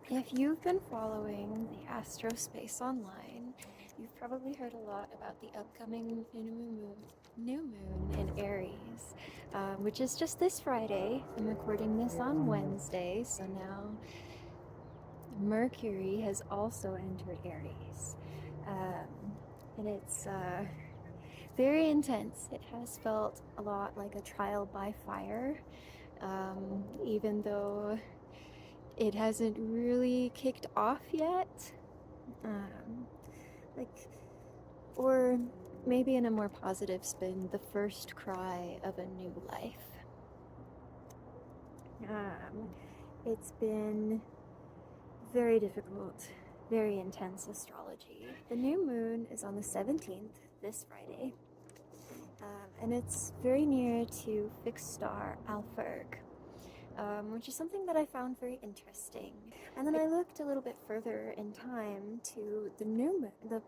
If you've been following the astrospace online, you've probably heard a lot about the upcoming new moon in Aries, which is just this Friday. I'm recording this on Wednesday, so now Mercury has also entered Aries. And it's very intense. It has felt a lot like a trial by fire, even though it hasn't really kicked off yet. Um, like, or maybe in a more positive spin, the first cry of a new life. Um, it's been very difficult, very intense astrology. The new moon is on the 17th, this Friday, and it's very near to fixed star Alpherg, which is something that I found very interesting. And then I looked a little bit further in time to the new moon, the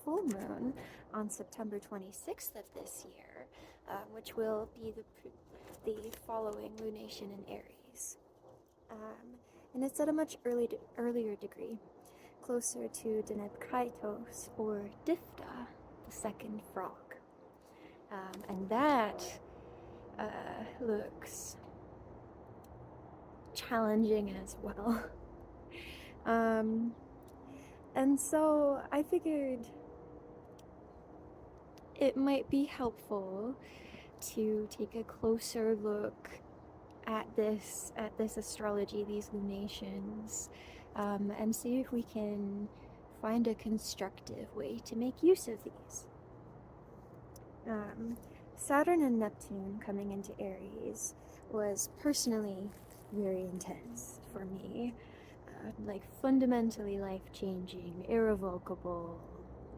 full moon on September 26th of this year, which will be the following lunation in Aries. And it's at a much earlier degree, closer to Deneb or Difta, the second frog. And that looks challenging as well. And so I figured it might be helpful to take a closer look at this astrology, these lunations, and see if we can find a constructive way to make use of these. Saturn and Neptune coming into Aries was personally very intense for me. Like fundamentally life-changing, irrevocable.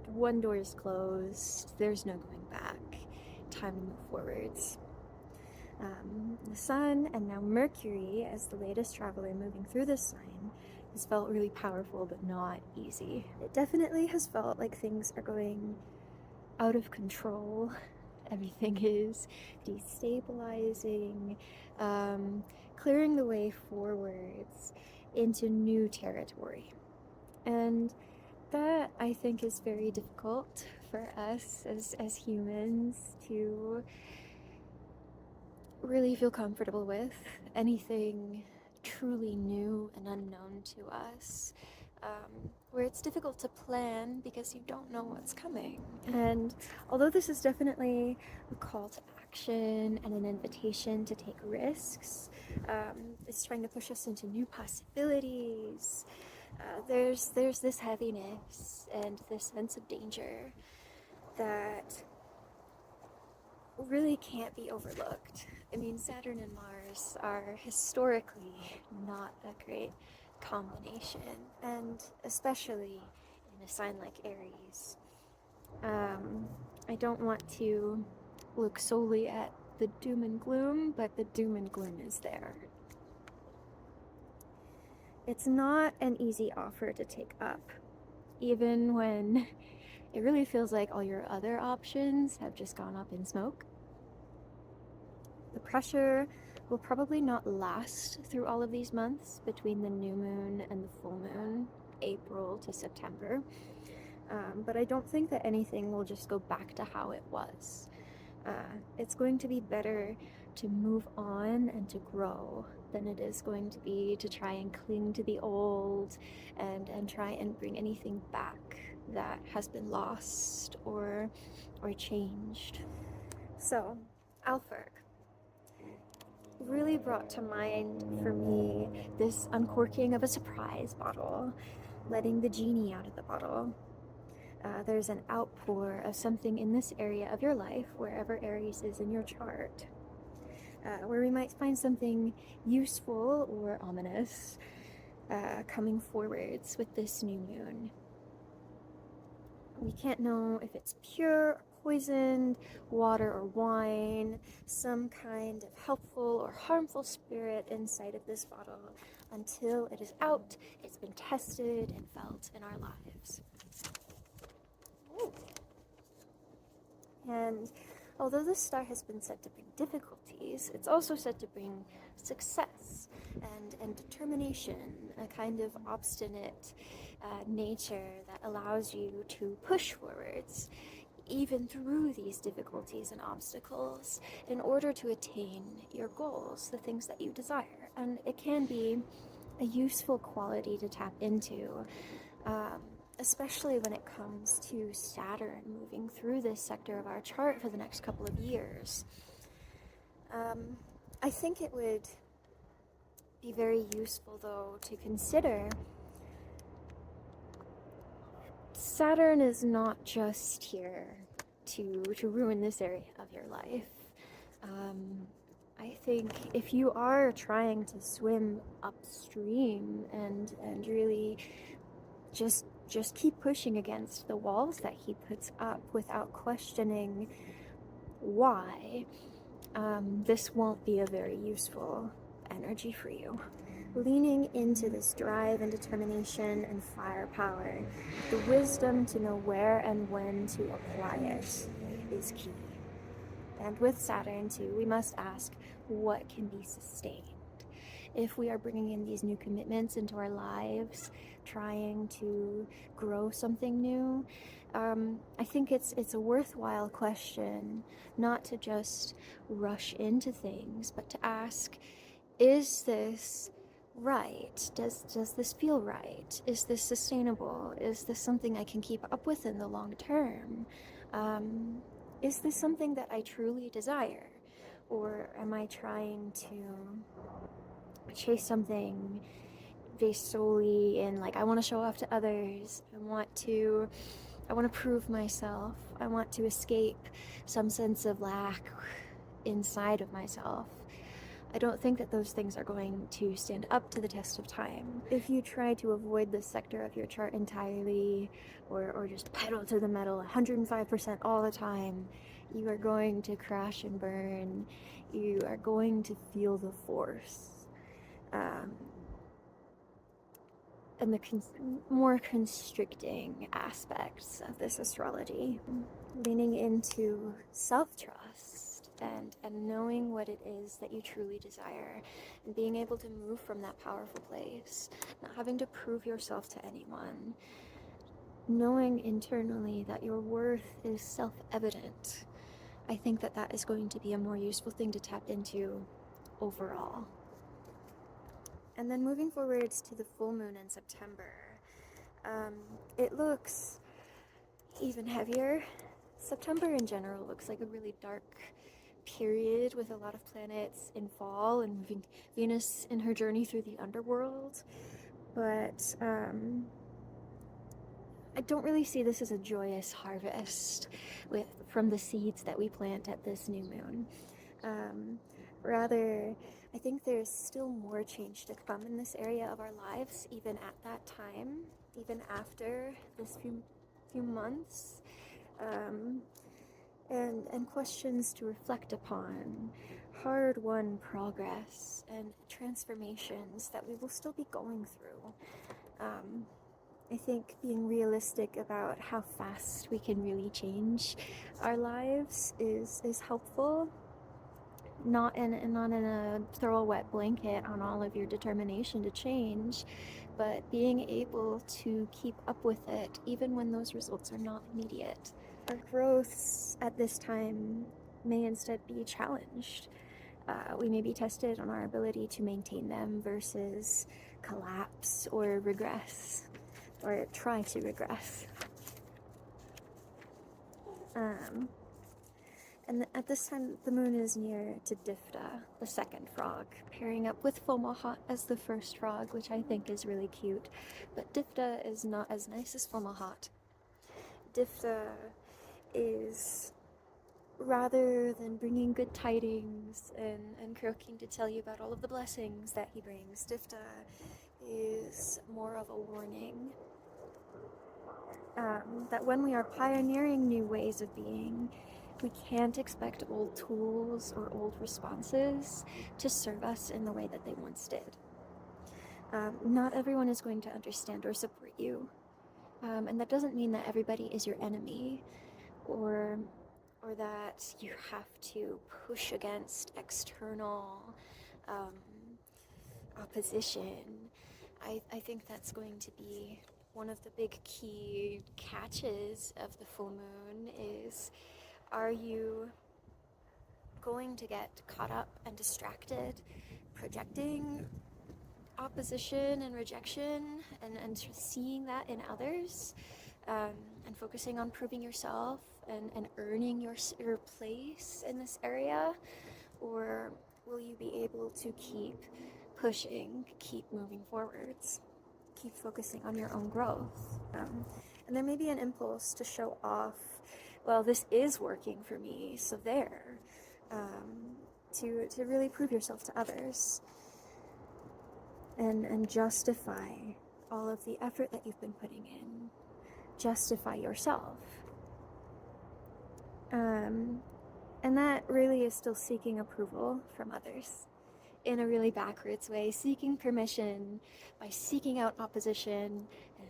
One door is closed, there's no going back. Time to move forwards. The Sun and now Mercury, as the latest traveler moving through this sign, has felt really powerful but not easy. It definitely has felt like things are going out of control. Everything is destabilizing, clearing the way forwards into new territory. And that, I think, is very difficult for us as humans to really feel comfortable with. Anything truly new and unknown to us, where it's difficult to plan because you don't know what's coming. And although this is definitely a call to action and an invitation to take risks, it's trying to push us into new possibilities. There's this heaviness and this sense of danger that really can't be overlooked. I mean, Saturn and Mars are historically not a great combination, and especially in a sign like Aries. I don't want to look solely at the doom and gloom, but the doom and gloom is there. It's not an easy offer to take up, even when it really feels like all your other options have just gone up in smoke. The pressure will probably not last through all of these months between the new moon and the full moon, April to September. But I don't think that anything will just go back to how it was. It's going to be better to move on and to grow than it is going to be to try and cling to the old and try and bring anything back that has been lost or changed. So, Alfred really brought to mind for me this uncorking of a surprise bottle, letting the genie out of the bottle. There's an outpour of something in this area of your life, wherever Aries is in your chart, where we might find something useful or ominous coming forwards with this new moon. We can't know if it's pure or poisoned, water or wine, some kind of helpful or harmful spirit inside of this bottle until it is out, it's been tested and felt in our lives. Ooh. And Although the star has been said to bring difficulties, it's also said to bring success and determination, a kind of obstinate nature that allows you to push forwards even through these difficulties and obstacles in order to attain your goals, the things that you desire. And it can be a useful quality to tap into, um, especially when it comes to Saturn moving through this sector of our chart for the next couple of years. I think it would be very useful, though, to consider Saturn is not just here to ruin this area of your life. I think if you are trying to swim upstream and really just keep pushing against the walls that he puts up without questioning why, this won't be a very useful energy for you. Leaning into this drive and determination and firepower, the wisdom to know where and when to apply it is key. And with Saturn, too, we must ask what can be sustained. If we are bringing in these new commitments into our lives, trying to grow something new, I think it's a worthwhile question not to just rush into things, but to ask, is this right? Does this feel right? Is this sustainable? Is this something I can keep up with in the long term? Is this something that I truly desire? Or am I trying to chase something based solely in, like, I want to show off to others, I want to prove myself, I want to escape some sense of lack inside of myself? I don't think that those things are going to stand up to the test of time. If you try to avoid this sector of your chart entirely, or just pedal to the metal 105% all the time, you are going to crash and burn. You are going to feel the force. And the more constricting aspects of this astrology. Leaning into self-trust and knowing what it is that you truly desire, and being able to move from that powerful place, not having to prove yourself to anyone, knowing internally that your worth is self-evident. I think that that is going to be a more useful thing to tap into overall. And then moving forwards to the full moon in September, it looks even heavier. September in general looks like a really dark period with a lot of planets in fall and moving Venus in her journey through the underworld. But I don't really see this as a joyous harvest from the seeds that we plant at this new moon. Rather, I think there's still more change to come in this area of our lives, even at that time, even after this few months, and questions to reflect upon, hard-won progress and transformations that we will still be going through. I think being realistic about how fast we can really change our lives is helpful. Not in a throw a wet blanket on all of your determination to change, but being able to keep up with it even when those results are not immediate. Our growths at this time may instead be challenged. We may be tested on our ability to maintain them versus collapse or regress, or try to regress. And at this time, the moon is near to Difta, the second frog, pairing up with Fomalhaut as the first frog, which I think is really cute. But Difta is not as nice as Fomalhaut. Difta is, rather than bringing good tidings and croaking to tell you about all of the blessings that he brings, Difta is more of a warning. That when we are pioneering new ways of being, we can't expect old tools or old responses to serve us in the way that they once did. Not everyone is going to understand or support you. And that doesn't mean that everybody is your enemy or or that you have to push against external um, opposition. I think that's going to be one of the big key catches of the full moon is, are you going to get caught up and distracted projecting opposition and rejection and seeing that in others, um, and focusing on proving yourself and earning your place in this area? Or will you be able to keep pushing, keep moving forwards, keep focusing on your own growth? And there may be an impulse to show off, well, this is working for me, so there, to really prove yourself to others and justify all of the effort that you've been putting in, justify yourself. And that really is still seeking approval from others in a really backwards way, seeking permission by seeking out opposition and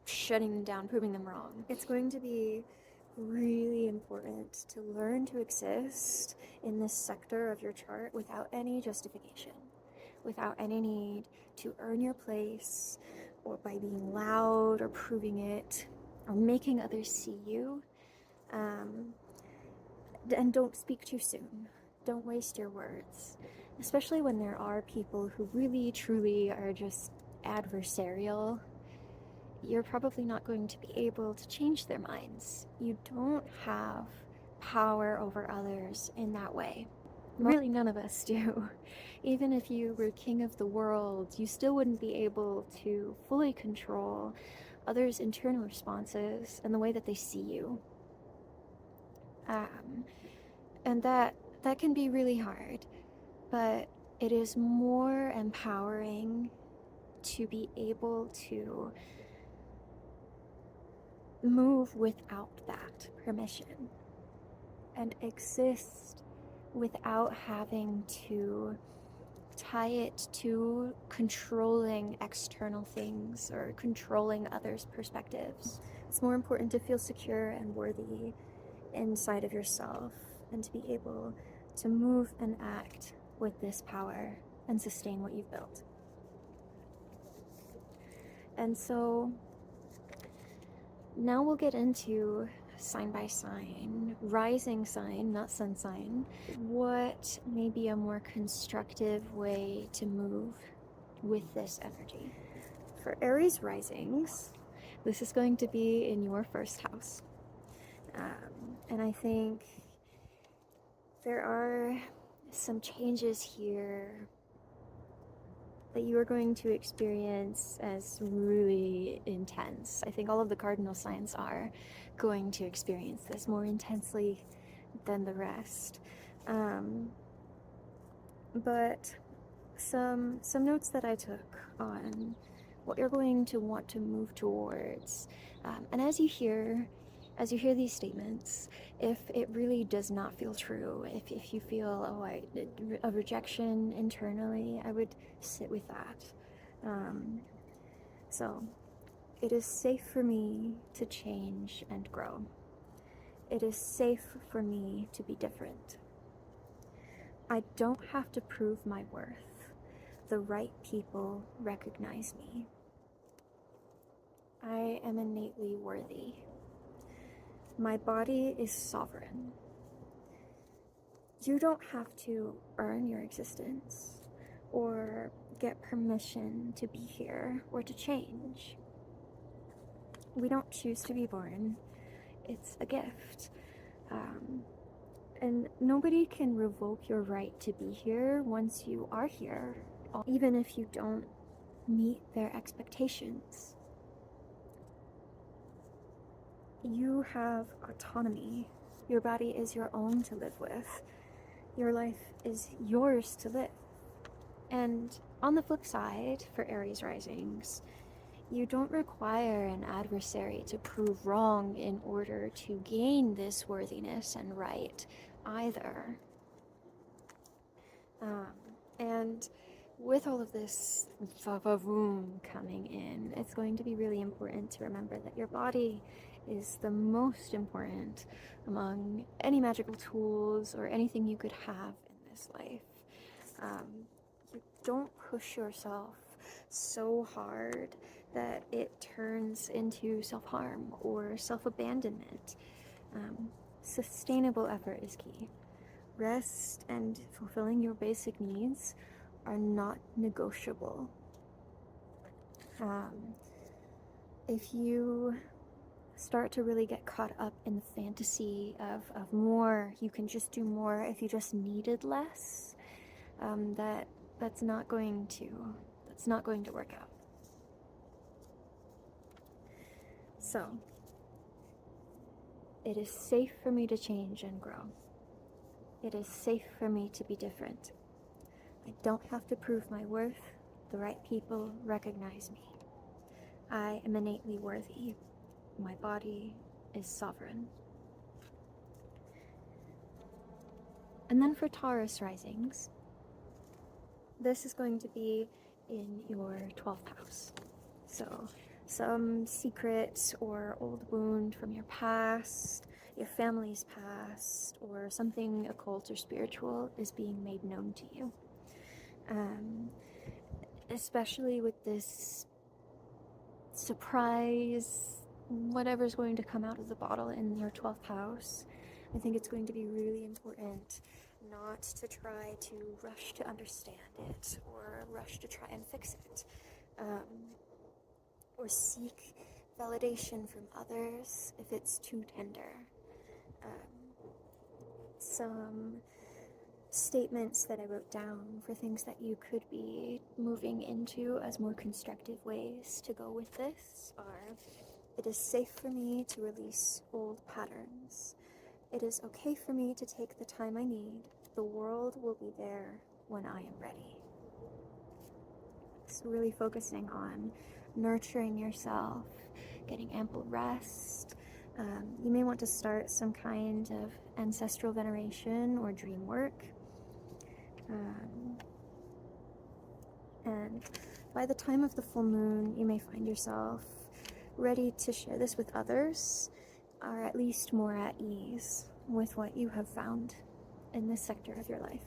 shutting them down, proving them wrong. It's going to be really important to learn to exist in this sector of your chart without any justification, without any need to earn your place, or by being loud or proving it or making others see you. And don't speak too soon. Don't waste your words, especially when there are people who really, truly are just adversarial. You're probably not going to be able to change their minds. You don't have power over others in that way. Really, none of us do. Even if you were king of the world, you still wouldn't be able to fully control others' internal responses and the way that they see you. And that can be really hard, but it is more empowering to be able to move without that permission and exist without having to tie it to controlling external things or controlling others' perspectives. It's more important to feel secure and worthy inside of yourself and to be able to move and act with this power and sustain what you've built. And so now we'll get into sign by sign, rising sign, not sun sign. What may be a more constructive way to move with this energy? For Aries risings, this is going to be in your first house. And I think there are some changes here that you are going to experience as really intense. I think all of the cardinal signs are going to experience this more intensely than the rest. But some notes that I took on what you're going to want to move towards. And as you hear these statements, if it really does not feel true, if you feel, a rejection internally, I would sit with that. So, it is safe for me to change and grow. It is safe for me to be different. I don't have to prove my worth. The right people recognize me. I am innately worthy. My body is sovereign. You don't have to earn your existence or get permission to be here or to change. We don't choose to be born. It's a gift. And nobody can revoke your right to be here once you are here, even if you don't meet their expectations. You have autonomy. Your body is your own to live with. Your life is yours to live. And on the flip side, for Aries risings, you don't require an adversary to prove wrong in order to gain this worthiness and right either. And with all of this va-va-voom coming in, it's going to be really important to remember that your body is the most important among any magical tools or anything you could have in this life. You don't push yourself so hard that it turns into self-harm or self-abandonment. Sustainable effort is key. Rest and fulfilling your basic needs are not negotiable. If you start to really get caught up in the fantasy of more, you can just do more if you just needed less, that's not going to work out. So, it is safe for me to change and grow. It is safe for me to be different. I don't have to prove my worth. The right people recognize me. I am innately worthy. My body is sovereign. And then for Taurus risings, this is going to be in your 12th house. So some secret or old wound from your past, your family's past, or something occult or spiritual is being made known to you. Especially with this surprise, whatever's going to come out of the bottle in your 12th house, I think it's going to be really important not to try to rush to understand it or rush to try and fix it, or seek validation from others if it's too tender. Some statements that I wrote down for things that you could be moving into as more constructive ways to go with this are: it is safe for me to release old patterns. It is okay for me to take the time I need. The world will be there when I am ready. So really focusing on nurturing yourself, getting ample rest. You may want to start some kind of ancestral veneration or dream work. And by the time of the full moon, you may find yourself ready to share this with others, or at least more at ease with what you have found in this sector of your life.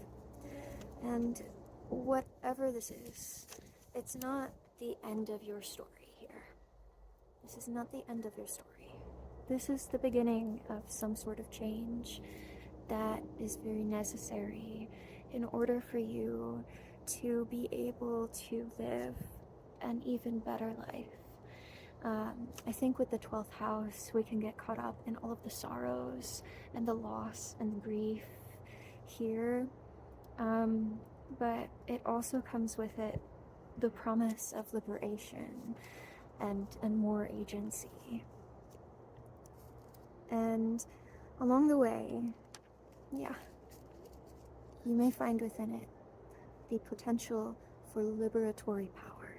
And whatever this is, it's not the end of your story here. This is not the end of your story. This is the beginning of some sort of change that is very necessary in order for you to be able to live an even better life. I think with the 12th house, we can get caught up in all of the sorrows and the loss and the grief here. But it also comes with it the promise of liberation and more agency. And along the way, you may find within it the potential for liberatory power.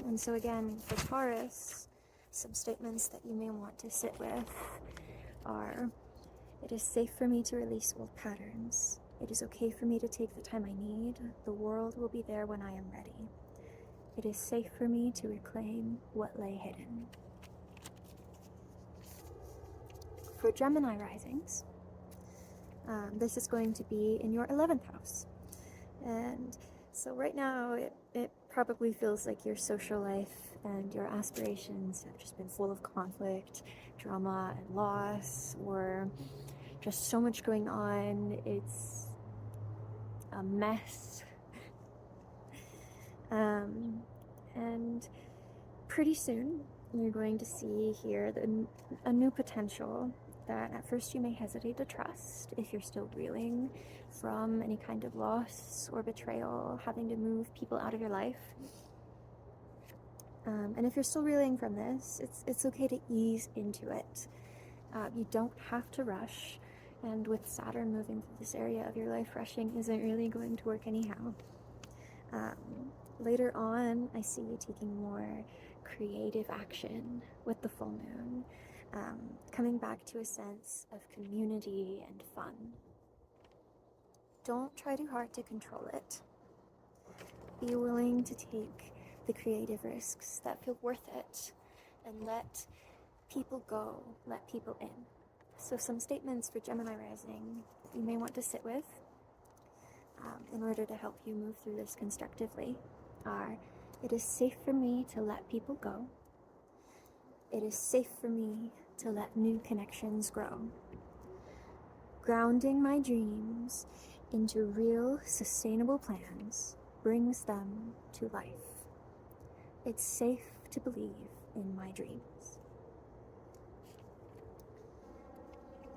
And so again, for Taurus, some statements that you may want to sit with are: it is safe for me to release old patterns. It is okay for me to take the time I need. The world will be there when I am ready. It is safe for me to reclaim what lay hidden. For Gemini risings, this is going to be in your 11th house. And so right now, it probably feels like your social life and your aspirations have just been full of conflict, drama, and loss, or just so much going on. It's a mess. And pretty soon, you're going to see here a new potential that at first you may hesitate to trust if you're still reeling from any kind of loss or betrayal, having to move people out of your life. And if you're still reeling from this, it's okay to ease into it. You don't have to rush, and with Saturn moving through this area of your life, rushing isn't really going to work anyhow. Later on, I see you taking more creative action with the full moon, coming back to a sense of community and fun. Don't try too hard to control it. Be willing to take the creative risks that feel worth it, and let people go, let people in. So some statements for Gemini rising you may want to sit with in order to help you move through this constructively are: it is safe for me to let people go. It is safe for me to let new connections grow. Grounding my dreams into real, sustainable plans brings them to life. It's safe to believe in my dreams.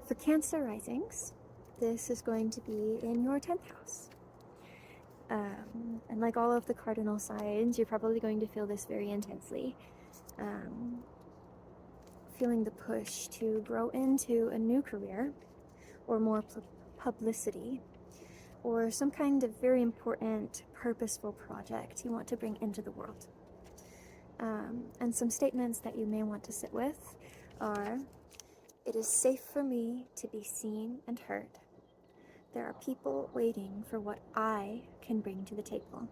For Cancer risings, this is going to be in your 10th house. And like all of the cardinal signs, you're probably going to feel this very intensely. Feeling the push to grow into a new career, or more publicity, or some kind of very important, purposeful project you want to bring into the world. And some statements that you may want to sit with are: it is safe for me to be seen and heard. There are people waiting for what I can bring to the table.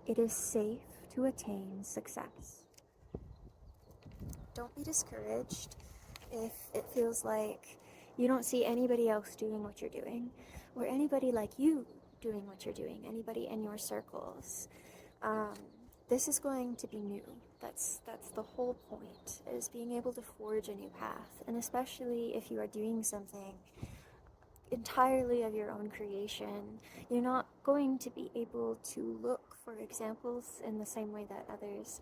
It is safe to attain success. Don't be discouraged if it feels like you don't see anybody else doing what you're doing, or anybody like you doing what you're doing, anybody in your circles. This is going to be new. That's the whole point, is being able to forge a new path. And especially if you are doing something entirely of your own creation, you're not going to be able to look for examples in the same way that others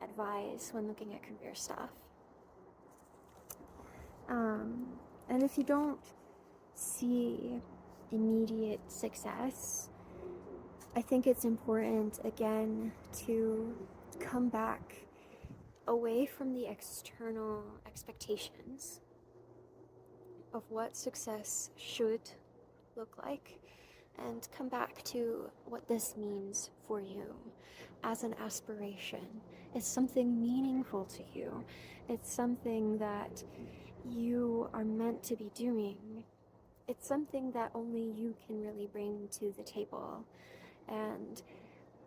advise when looking at career stuff. And if you don't see immediate success, I think it's important, again, to come back away from the external expectations of what success should look like, and come back to what this means for you as an aspiration. It's something meaningful to you. It's something that you are meant to be doing. It's something that only you can really bring to the table. And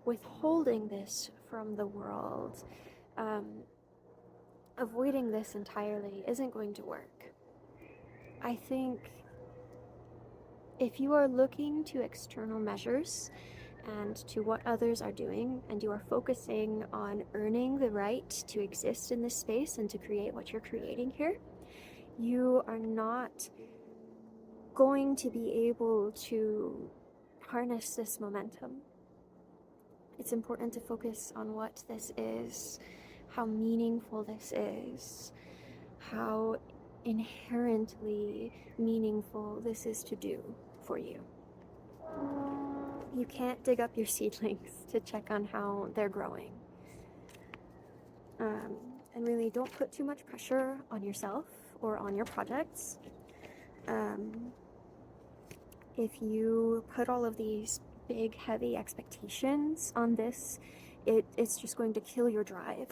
withholding this from the world, avoiding this entirely, isn't going to work. I think if you are looking to external measures and to what others are doing, and you are focusing on earning the right to exist in this space and to create what you're creating here, you are not going to be able to harness this momentum. It's important to focus on what this is, how meaningful this is, how inherently meaningful this is to do for you. You can't dig up your seedlings to check on how they're growing. And really, don't put too much pressure on yourself or on your projects. If you put all of these big, heavy expectations on this, it's just going to kill your drive.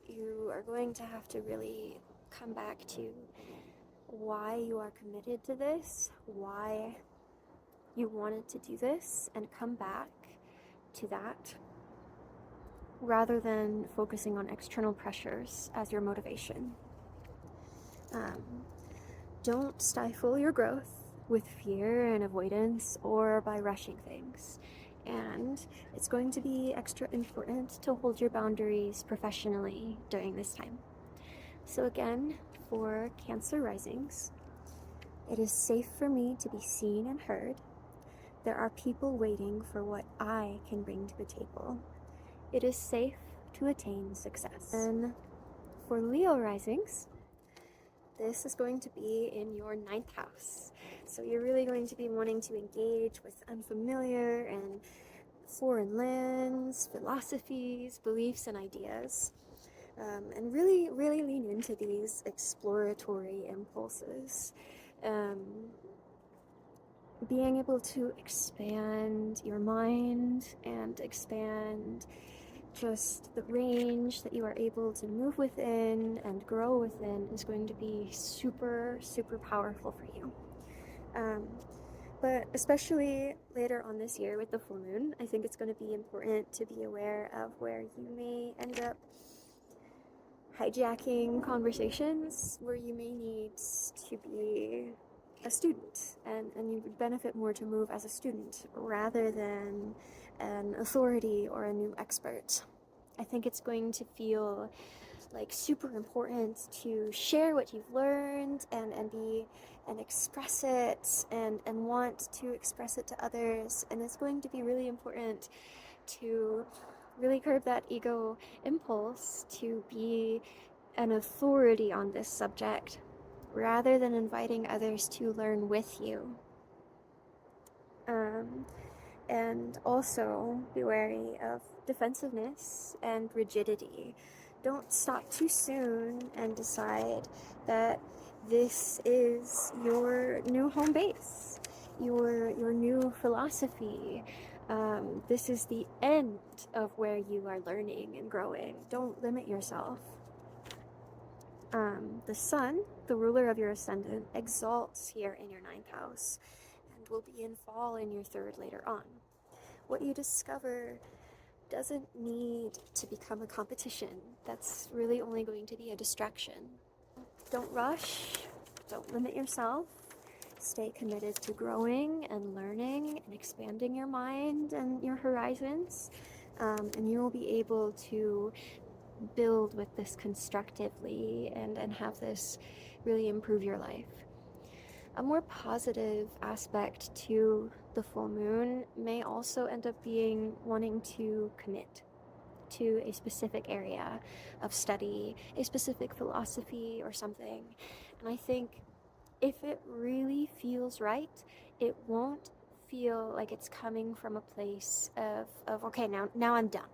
You are going to have to really come back to why you are committed to this, why you wanted to do this, and come back to that, rather than focusing on external pressures as your motivation. Don't stifle your growth with fear and avoidance, or by rushing things. And it's going to be extra important to hold your boundaries professionally during this time. So again, for Cancer risings, it is safe for me to be seen and heard. There are people waiting for what I can bring to the table. It is safe to attain success. And for Leo risings, this is going to be in your 9th house. So you're really going to be wanting to engage with unfamiliar and foreign lands, philosophies, beliefs, and ideas. And really, really lean into these exploratory impulses. Being able to expand your mind and expand just the range that you are able to move within and grow within is going to be super, super powerful for you. But especially later on this year with the full moon, I think it's going to be important to be aware of where you may end up hijacking conversations, where you may need to be a student, and you would benefit more to move as a student rather than an authority or a new expert. I think it's going to feel like super important to share what you've learned and express it and want to express it to others. And it's going to be really important to really curb that ego impulse to be an authority on this subject rather than inviting others to learn with you. Um, and also be wary of defensiveness and rigidity. Don't stop too soon and decide that this is your new home base, your new philosophy. This is the end of where you are learning and growing. Don't limit yourself. The sun, the ruler of your ascendant, exalts here in your ninth house and will be in fall in your third later on. What you discover doesn't need to become a competition. That's really only going to be a distraction. Don't rush, don't limit yourself. Stay committed to growing and learning and expanding your mind and your horizons. And you will be able to build with this constructively and have this really improve your life. A more positive aspect to the full moon may also end up being wanting to commit to a specific area of study, a specific philosophy or something. And I think if it really feels right, it won't feel like it's coming from a place of okay, now I'm done.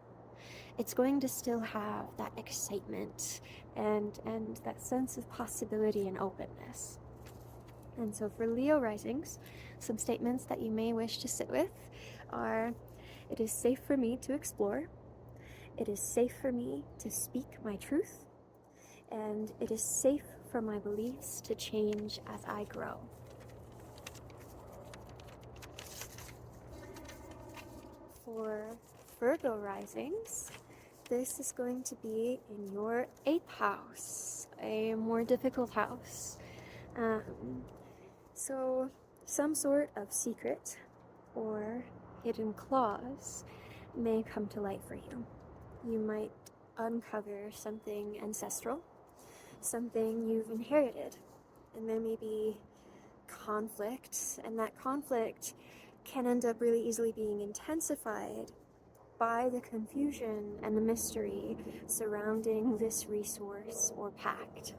It's going to still have that excitement and that sense of possibility and openness. And so for Leo risings, some statements that you may wish to sit with are: it is safe for me to explore, it is safe for me to speak my truth, and it is safe for my beliefs to change as I grow. For Virgo risings, this is going to be in your 8th house, a more difficult house. So some sort of secret or hidden clause may come to light for you. You might uncover something ancestral, something you've inherited, and there may be conflict, and that conflict can end up really easily being intensified by the confusion and the mystery surrounding this resource or pact.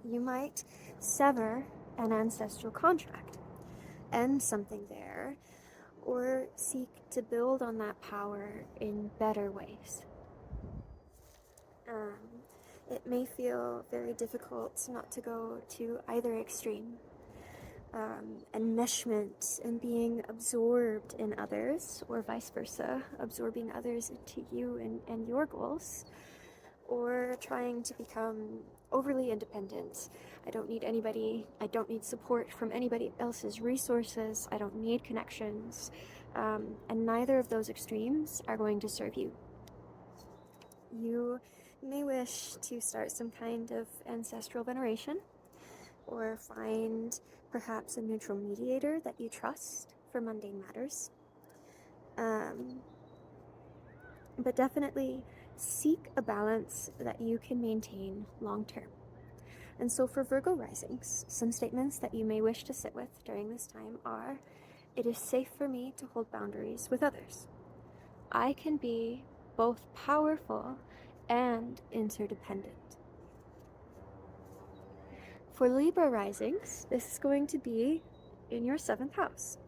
You might sever an ancestral contract, end something there, or seek to build on that power in better ways. It may feel very difficult not to go to either extreme. Enmeshment and being absorbed in others, or vice versa, absorbing others into you and your goals, or trying to become overly independent. I don't need anybody, I don't need support from anybody else's resources, I don't need connections, and neither of those extremes are going to serve you. You may wish to start some kind of ancestral veneration, or find perhaps a neutral mediator that you trust for mundane matters. But definitely seek a balance that you can maintain long term. And so for Virgo risings, some statements that you may wish to sit with during this time are: it is safe for me to hold boundaries with others. I can be both powerful and interdependent. For Libra risings, this is going to be in your 7th house.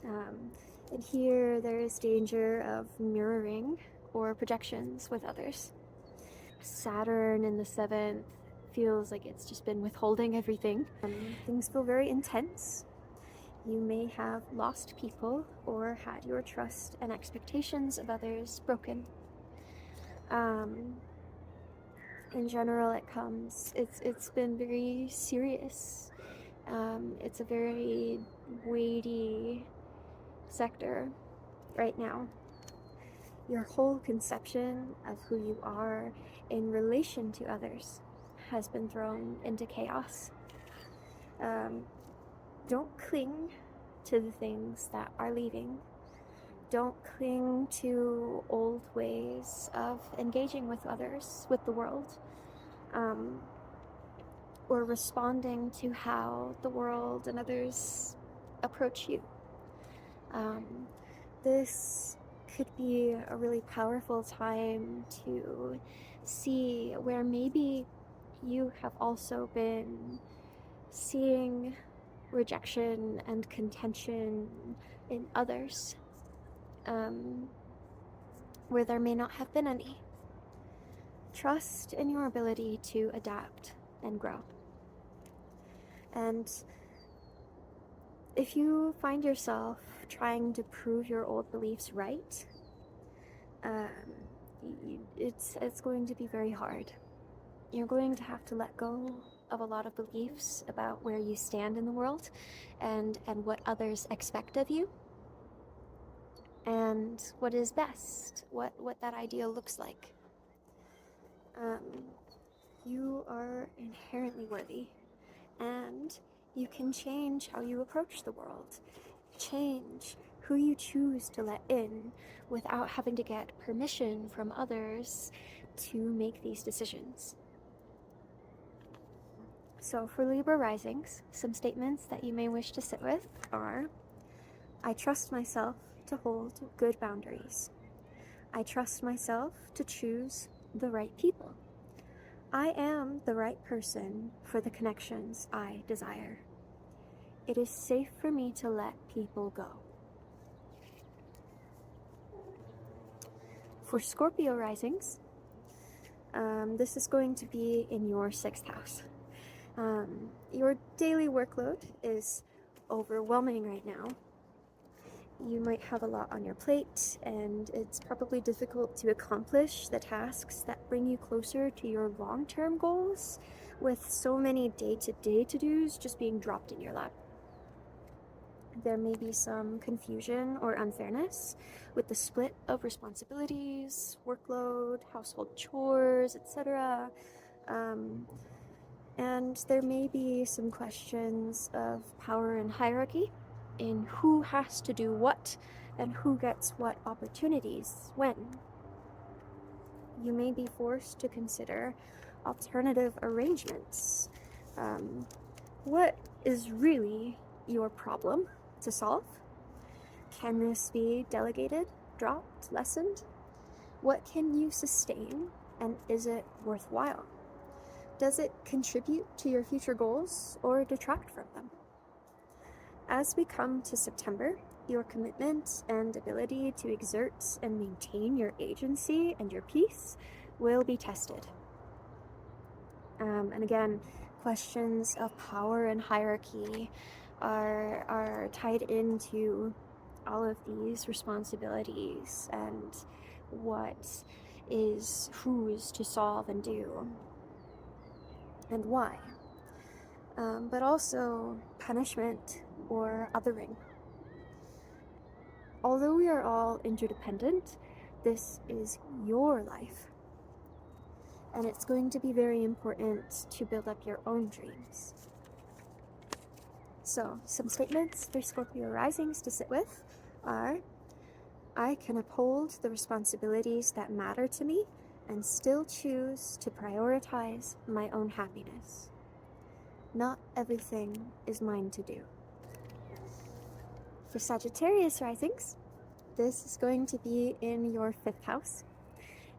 And here there is danger of mirroring or projections with others. Saturn in the 7th feels like it's just been withholding everything. Things feel very intense. You may have lost people or had your trust and expectations of others broken. In general, it's been very serious It's a very weighty sector right now. Your whole conception of who you are in relation to others has been thrown into chaos. Don't cling to the things that are leaving. Don't cling to old ways of engaging with others, with the world, or responding to how the world and others approach you. This could be a really powerful time to see where maybe you have also been seeing rejection and contention in others, where there may not have been any. Trust in your ability to adapt and grow. And if you find yourself trying to prove your old beliefs right, it's going to be very hard. You're going to have to let go of a lot of beliefs about where you stand in the world and what others expect of you and what is best, what that ideal looks like. You are inherently worthy, and you can change how you approach the world, change who you choose to let in without having to get permission from others to make these decisions. So for Libra risings, some statements that you may wish to sit with are: I trust myself to hold good boundaries. I trust myself to choose the right people. I am the right person for the connections I desire. It is safe for me to let people go. For Scorpio risings, this is going to be in your 6th house. Your daily workload is overwhelming right now. You might have a lot on your plate, and it's probably difficult to accomplish the tasks that bring you closer to your long-term goals, with so many day-to-day to-dos just being dropped in your lap. There may be some confusion or unfairness with the split of responsibilities, workload, household chores, etc. And there may be some questions of power and hierarchy in who has to do what and who gets what opportunities when. You may be forced to consider alternative arrangements. What is really your problem to solve? Can this be delegated, dropped, lessened? What can you sustain, and is it worthwhile? Does it contribute to your future goals or detract from them? As we come to September, your commitment and ability to exert and maintain your agency and your peace will be tested. And again, questions of power and hierarchy are tied into all of these responsibilities and what is whose to solve and do and why. But also punishment or othering. Although we are all interdependent, this is your life. And it's going to be very important to build up your own dreams. So, some statements for Scorpio risings to sit with are: I can uphold the responsibilities that matter to me and still choose to prioritize my own happiness. Not everything is mine to do. For Sagittarius risings, this is going to be in your 5th house.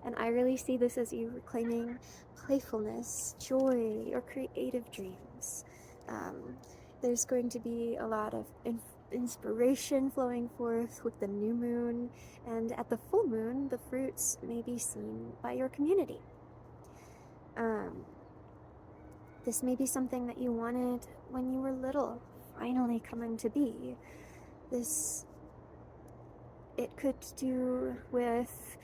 And I really see this as you reclaiming playfulness, joy, or creative dreams. There's going to be a lot of inspiration flowing forth with the new moon, and at the full moon, the fruits may be seen by your community. This may be something that you wanted when you were little, finally coming to be. It could do with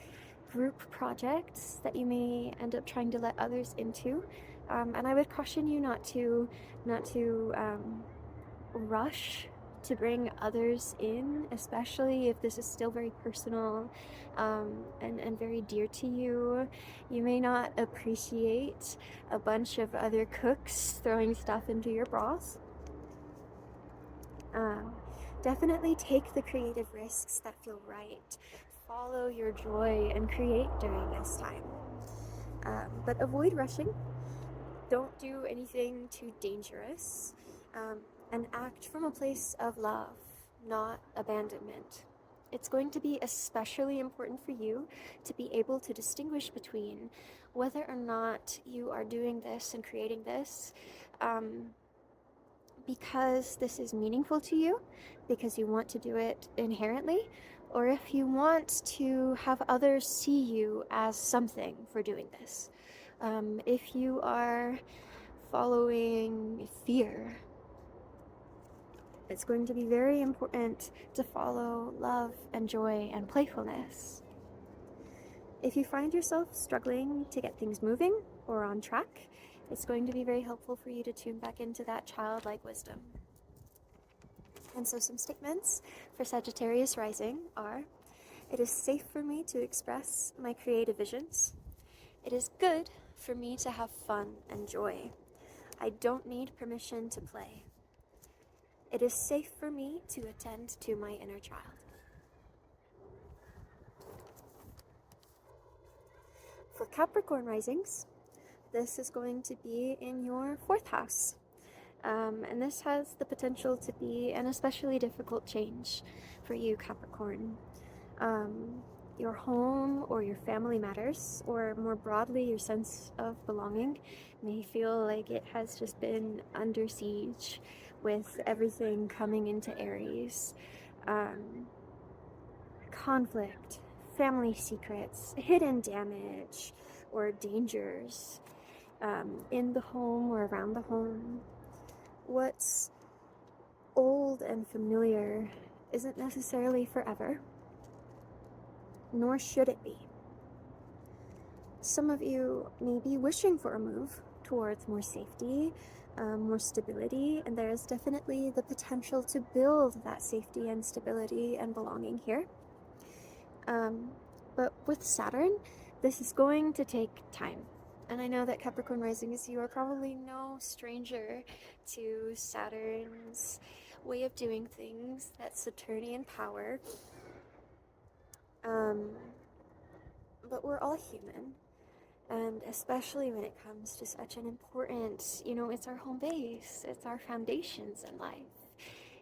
group projects that you may end up trying to let others into, and I would caution you not to rush to bring others in, especially if this is still very personal and very dear to you. You may not appreciate a bunch of other cooks throwing stuff into your broth. Um, Definitely take the creative risks that feel right. Follow your joy and create during this time. But avoid rushing. Don't do anything too dangerous. And act from a place of love, not abandonment. It's going to be especially important for you to be able to distinguish between whether or not you are doing this and creating this because this is meaningful to you, because you want to do it inherently, or if you want to have others see you as something for doing this. If you are following fear, it's going to be very important to follow love and joy and playfulness. If you find yourself struggling to get things moving or on track, it's going to be very helpful for you to tune back into that childlike wisdom. And so some statements for Sagittarius rising are: it is safe for me to express my creative visions. It is good for me to have fun and joy. I don't need permission to play. It is safe for me to attend to my inner child. For Capricorn risings, this is going to be in your 4th house. And this has the potential to be an especially difficult change for you, Capricorn. Your home or your family matters, or more broadly, your sense of belonging may feel like it has just been under siege with everything coming into Aries. Conflict, family secrets, hidden damage, or dangers in the home or around the home. What's old and familiar isn't necessarily forever, nor should it be. Some of you may be wishing for a move towards more safety, more stability, and there is definitely the potential to build that safety and stability and belonging here. But with Saturn, this is going to take time. And I know that Capricorn risings, you are probably no stranger to Saturn's way of doing things, that Saturnian power. But we're all human. And especially when it comes to such an important, it's our home base, it's our foundations in life.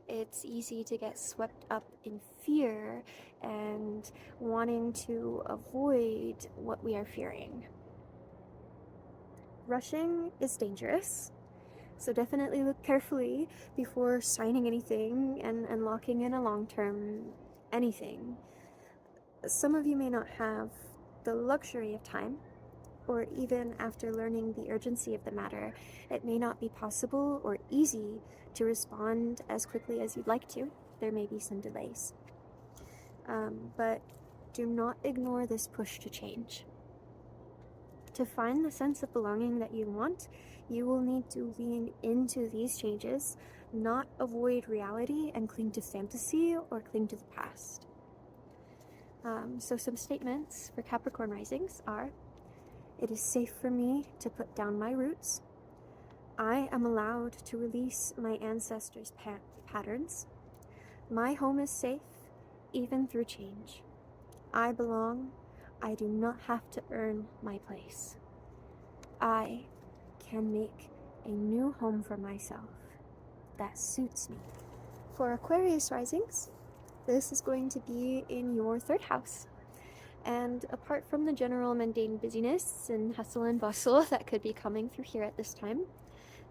It's easy to get swept up in fear and wanting to avoid what we are fearing. Rushing is dangerous, so definitely look carefully before signing anything and locking in a long-term anything. Some of you may not have the luxury of time, or even after learning the urgency of the matter, it may not be possible or easy to respond as quickly as you'd like to. There may be some delays. But do not ignore this push to change. To find the sense of belonging that you want, you will need to lean into these changes, not avoid reality and cling to fantasy or cling to the past. So some statements for Capricorn risings are: it is safe for me to put down my roots. I am allowed to release my ancestors' patterns. My home is safe, even through change. I belong. I do not have to earn my place. I can make a new home for myself that suits me. For Aquarius risings, this is going to be in your 3rd house. And apart from the general mundane busyness and hustle and bustle that could be coming through here at this time,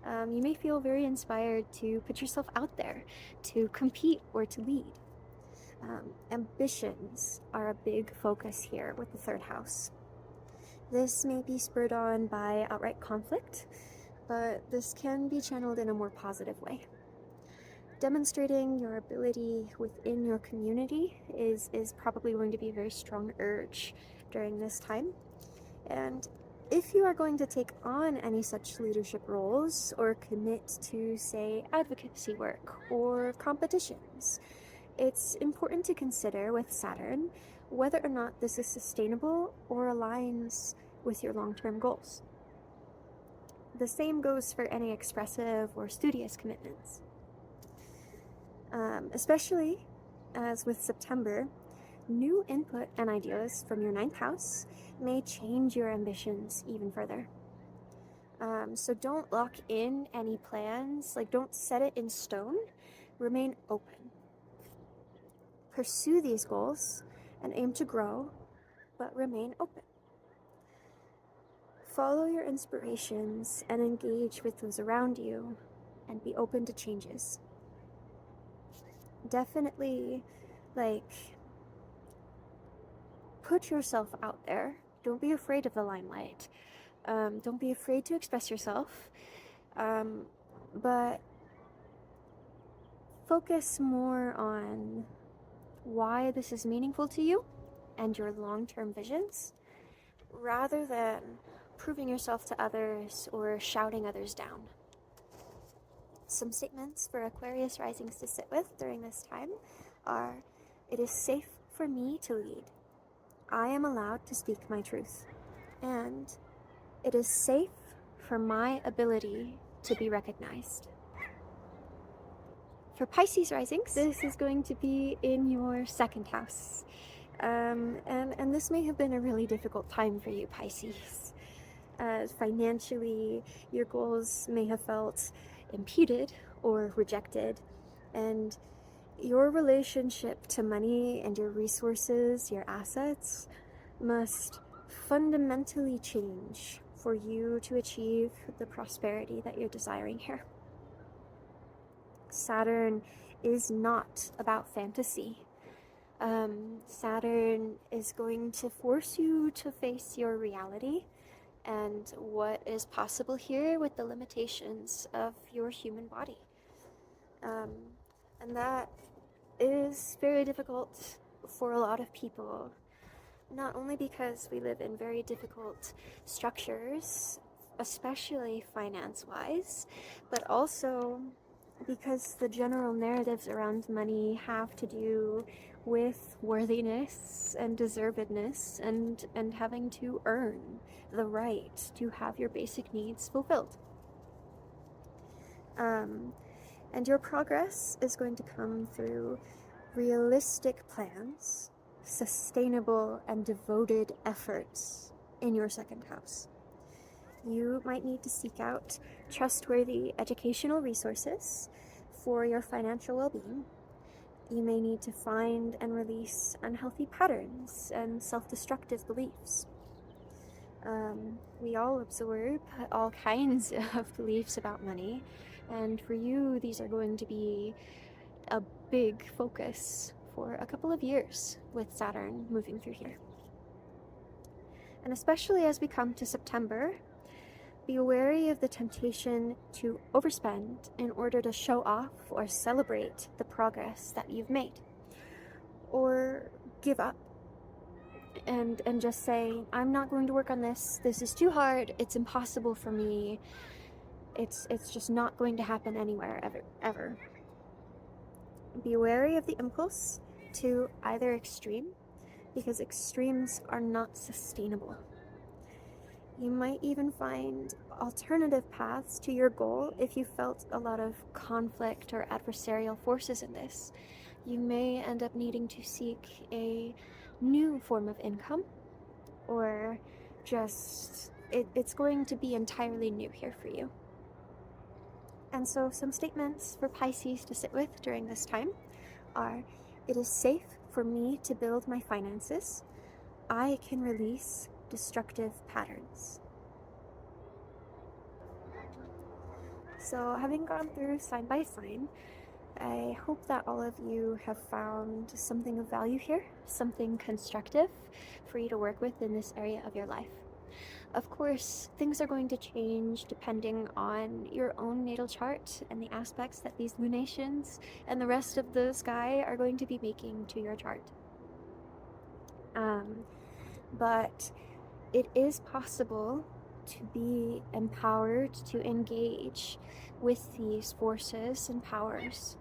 you may feel very inspired to put yourself out there, to compete or to lead. Ambitions are a big focus here with the 3rd house. This may be spurred on by outright conflict, but this can be channeled in a more positive way. Demonstrating your ability within your community is probably going to be a very strong urge during this time. And if you are going to take on any such leadership roles or commit to, say, advocacy work or competitions, it's important to consider with Saturn whether or not this is sustainable or aligns with your long-term goals. The same goes for any expressive or studious commitments. Especially as with September, new input and ideas from your ninth house may change your ambitions even further. So don't lock in any plans, like don't set it in stone, remain open. Pursue these goals and aim to grow, but remain open. Follow your inspirations and engage with those around you and be open to changes. Definitely, put yourself out there. Don't be afraid of the limelight. Don't be afraid to express yourself. But focus more on why this is meaningful to you and your long-term visions, rather than proving yourself to others or shouting others down. Some statements for Aquarius risings to sit with during this time are, it is safe for me to lead. I am allowed to speak my truth. And it is safe for my ability to be recognized. For Pisces risings, this is going to be in your second house. And this may have been a really difficult time for you, Pisces. Financially, your goals may have felt impeded or rejected, and your relationship to money and your resources, your assets, must fundamentally change for you to achieve the prosperity that you're desiring here. Saturn is not about fantasy. Saturn is going to force you to face your reality and what is possible here with the limitations of your human body. And that is very difficult for a lot of people, not only because we live in very difficult structures, especially finance-wise, but also because the general narratives around money have to do with worthiness and deservedness and having to earn the right to have your basic needs fulfilled. And your progress is going to come through realistic plans, sustainable and devoted efforts in your second house. You might need to seek out trustworthy educational resources for your financial well-being. You may need to find and release unhealthy patterns and self-destructive beliefs. We all absorb all kinds of beliefs about money, and for you, these are going to be a big focus for a couple of years with Saturn moving through here. And especially as we come to September, be wary of the temptation to overspend in order to show off or celebrate the progress that you've made. Or give up and just say, I'm not going to work on this. This is too hard. It's impossible for me. It's just not going to happen anywhere ever. Be wary of the impulse to either extreme, because extremes are not sustainable. You might even find alternative paths to your goal if you felt a lot of conflict or adversarial forces in this. You may end up needing to seek a new form of income, or just it's going to be entirely new here for you. And so some statements for Pisces to sit with during this time are, it is safe for me to build my finances. I can release destructive patterns. So having gone through sign by sign, I hope that all of you have found something of value here, something constructive for you to work with in this area of your life. Of course, things are going to change depending on your own natal chart and the aspects that these lunations and the rest of the sky are going to be making to your chart. But it is possible to be empowered to engage with these forces and powers.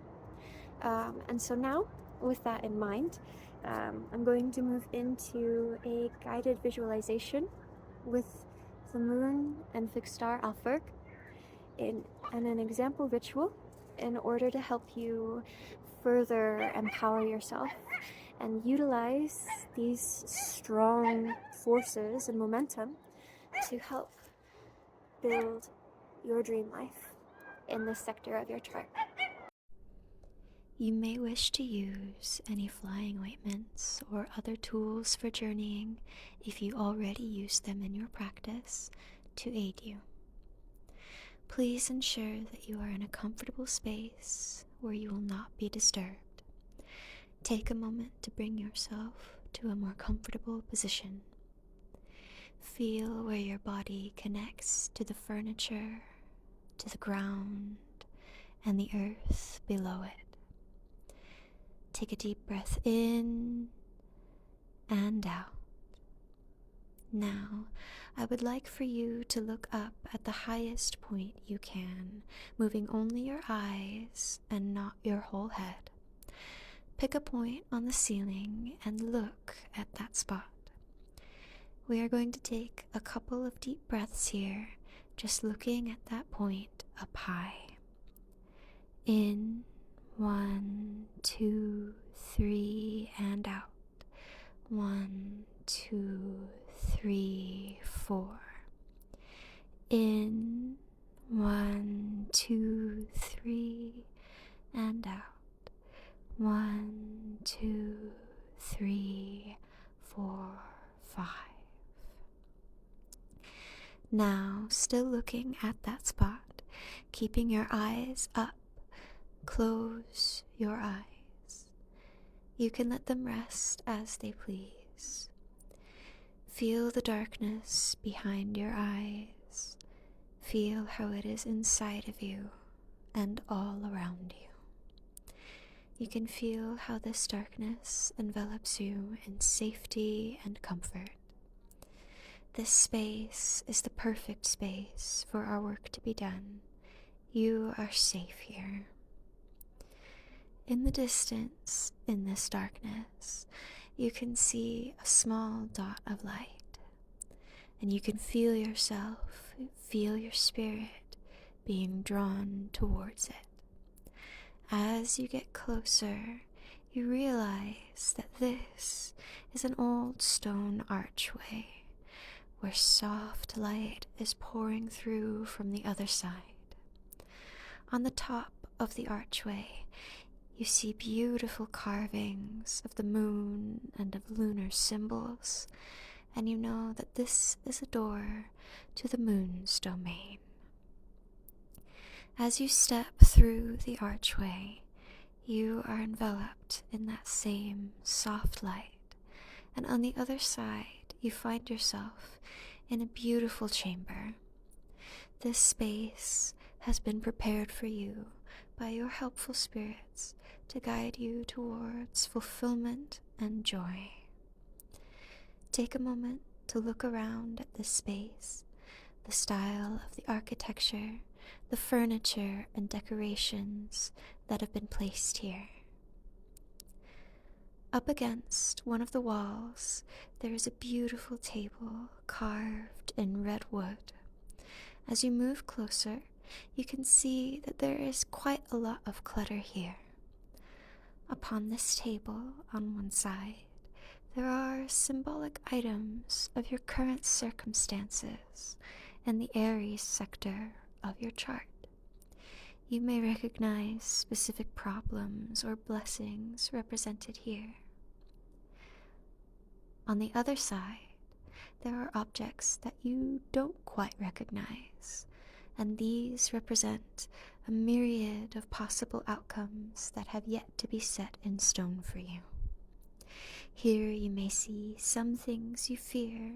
And so now, with that in mind, I'm going to move into a guided visualization with the moon and fixed star Alfberg and an example ritual in order to help you further empower yourself and utilize these strong forces and momentum to help build your dream life in this sector of your chart. You may wish to use any flying ointments or other tools for journeying if you already use them in your practice to aid you. Please ensure that you are in a comfortable space where you will not be disturbed. Take a moment to bring yourself to a more comfortable position. Feel where your body connects to the furniture, to the ground, and the earth below it. Take a deep breath in and out. Now, I would like for you to look up at the highest point you can, moving only your eyes and not your whole head. Pick a point on the ceiling and look at that spot. We are going to take a couple of deep breaths here, just looking at that point up high. In, 1, 2, 3, and out. 1, 2, 3, 4. In, 1, 2, 3, and out. 1, 2, 3, 4, 5. Now, still looking at that spot, keeping your eyes up, close your eyes. You can let them rest as they please. Feel the darkness behind your eyes. Feel how it is inside of you and all around you. You can feel how this darkness envelops you in safety and comfort. This space is the perfect space for our work to be done. You are safe here. In the distance, in this darkness, you can see a small dot of light, and you can feel yourself, feel your spirit being drawn towards it. As you get closer, you realize that this is an old stone archway where soft light is pouring through from the other side. On the top of the archway, you see beautiful carvings of the moon and of lunar symbols, and you know that this is a door to the moon's domain. As you step through the archway, you are enveloped in that same soft light, and on the other side, you find yourself in a beautiful chamber. This space has been prepared for you by your helpful spirits to guide you towards fulfillment and joy. Take a moment to look around at this space, the style of the architecture, the furniture and decorations that have been placed here. Up against one of the walls, there is a beautiful table carved in red wood. As you move closer, you can see that there is quite a lot of clutter here. Upon this table, on one side, there are symbolic items of your current circumstances in the Aries sector of your chart. You may recognize specific problems or blessings represented here. On the other side, there are objects that you don't quite recognize, and these represent a myriad of possible outcomes that have yet to be set in stone for you. Here you may see some things you fear,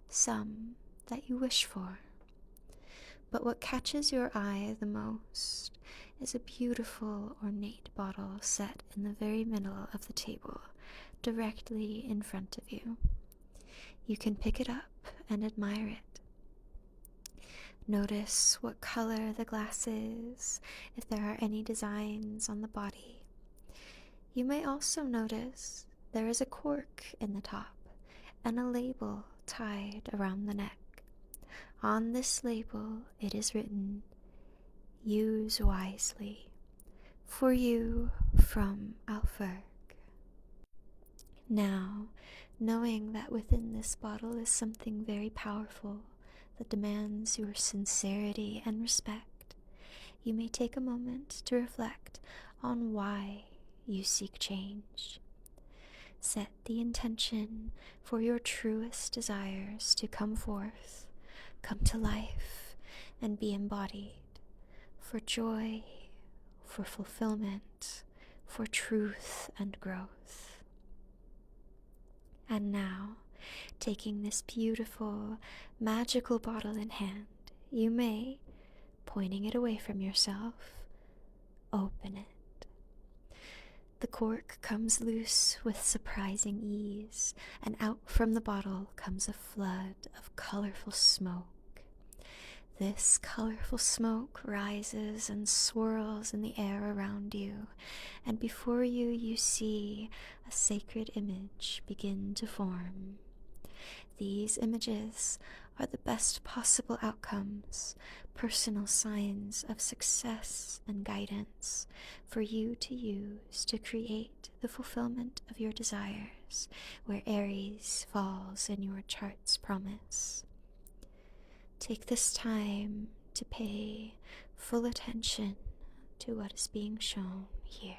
some that you wish for. But what catches your eye the most is a beautiful ornate bottle set in the very middle of the table, directly in front of you. You can pick it up and admire it. Notice what color the glass is, if there are any designs on the body. You may also notice there is a cork in the top and a label tied around the neck. On this label it is written, "Use wisely. For you from Alferg." Now, knowing that within this bottle is something very powerful that demands your sincerity and respect, you may take a moment to reflect on why you seek change. Set the intention for your truest desires to come forth, come to life, and be embodied for joy, for fulfillment, for truth and growth. And now, taking this beautiful, magical bottle in hand, you may, pointing it away from yourself, open it. The cork comes loose with surprising ease, and out from the bottle comes a flood of colorful smoke. This colorful smoke rises and swirls in the air around you, and before you, you see a sacred image begin to form. These images are the best possible outcomes, personal signs of success and guidance for you to use to create the fulfillment of your desires, where Aries falls in your chart's promise. Take this time to pay full attention to what is being shown here.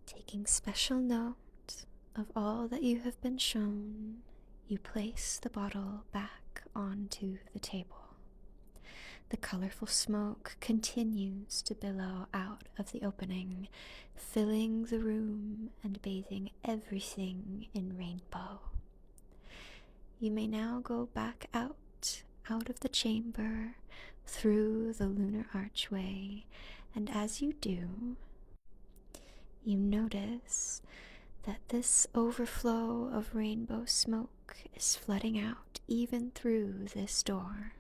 Taking special note of all that you have been shown, you place the bottle back onto the table. The colorful smoke continues to billow out of the opening, filling the room and bathing everything in rainbow. You may now go back out of the chamber, through the lunar archway, and as you do, you notice that this overflow of rainbow smoke is flooding out even through this door.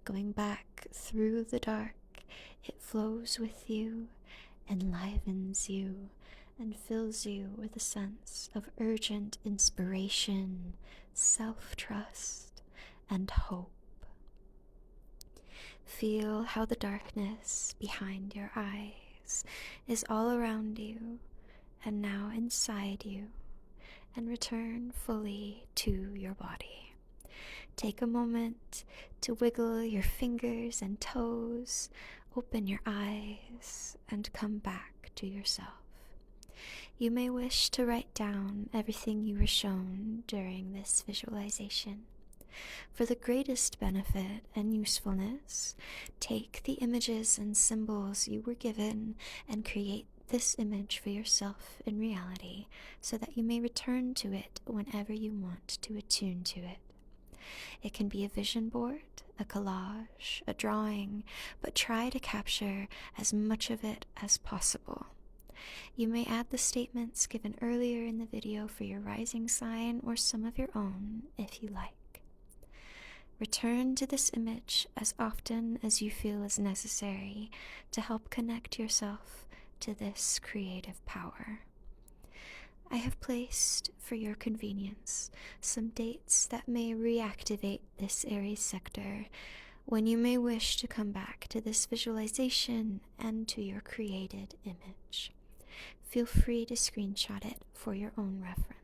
Going back through the dark, it flows with you, enlivens you, and fills you with a sense of urgent inspiration, self-trust, and hope. Feel how the darkness behind your eyes is all around you and now inside you, and return fully to your body. Take a moment to wiggle your fingers and toes, open your eyes, and come back to yourself. You may wish to write down everything you were shown during this visualization. For the greatest benefit and usefulness, take the images and symbols you were given and create this image for yourself in reality, so that you may return to it whenever you want to attune to it. It can be a vision board, a collage, a drawing, but try to capture as much of it as possible. You may add the statements given earlier in the video for your rising sign or some of your own if you like. Return to this image as often as you feel is necessary to help connect yourself to this creative power. I have placed, for your convenience, some dates that may reactivate this Aries sector, when you may wish to come back to this visualization and to your created image. Feel free to screenshot it for your own reference.